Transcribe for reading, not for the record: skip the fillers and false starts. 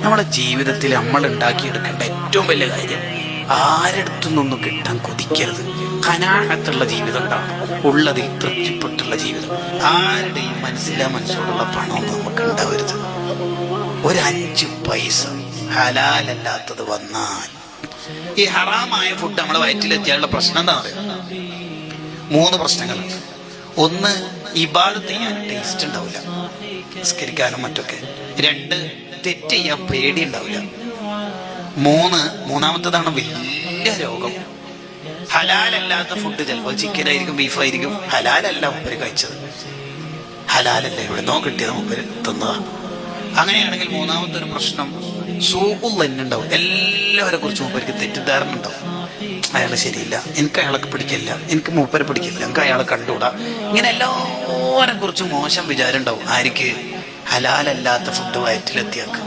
നമ്മുടെ ജീവിതത്തിൽ നമ്മൾ ഉണ്ടാക്കിയെടുക്കേണ്ട ഏറ്റവും വലിയ കാര്യം ആരെടുത്തുനിന്നൊന്നും കിട്ടാൻ കൊതിക്കരുത്. ഖനാഅത്തുള്ള ജീവിതം ഉണ്ടാവണം, ഉള്ളതിൽ തൃപ്തിപ്പെട്ടുള്ള ജീവിതം. ആരുടെയും മനസ്സോടുള്ള പണമൊന്നും നമുക്ക് ഉണ്ടാവരുത്. ഒരു 5 പൈസ ഹലാലല്ലാത്തത് വന്നാൽ, ഈ ഹറാമായ ഫുഡ് നമ്മളെ വയറ്റിലെത്തിയാലുള്ള പ്രശ്നം എന്താ പറയുക? 3 പ്രശ്നങ്ങളുണ്ട്. ഒന്ന്, ഇബാദത്ത് ചെയ്യാൻ ടേസ്റ്റ് ഉണ്ടാവില്ല, നിസ്കരിക്കാനും മറ്റൊക്കെ. 2, തെറ്റ് ചെയ്യാൻ പേടി ഉണ്ടാവില്ല. 3, മൂന്നാമത്തതാണ് വലിയ രോഗം. ഹലാലല്ലാത്ത ഫുഡ്, ചിലപ്പോൾ ചിക്കൻ ആയിരിക്കും, ബീഫായിരിക്കും, ഹലാലല്ല മുപ്പര് കഴിച്ചത്, ഹലാലല്ല എവിടെന്നോ കിട്ടിയത് മുപ്പര് തിന്നതാ. അങ്ങനെയാണെങ്കിൽ മൂന്നാമത്തെ ഒരു പ്രശ്നം സൂഖുൽ തന്നെ ഉണ്ടാവും. എല്ലാവരെ കുറിച്ച് മൂപ്പർക്ക് തെറ്റിദ്ധാരണ ഉണ്ടാവും. അയാള് ശരിയില്ല, എനിക്ക് അയാളൊക്കെ പിടിക്കില്ല, എനിക്ക് മൂപ്പരെ പിടിക്കില്ല, എനിക്ക് അയാളെ കണ്ടുകൂടാ, ഇങ്ങനെ എല്ലാവരെ കുറിച്ച് മോശം വിചാരം ഉണ്ടാവും. ആർക്ക്? ഹലാലല്ലാത്ത ഫുഡ് വയറ്റിലെത്തിയാക്ക്.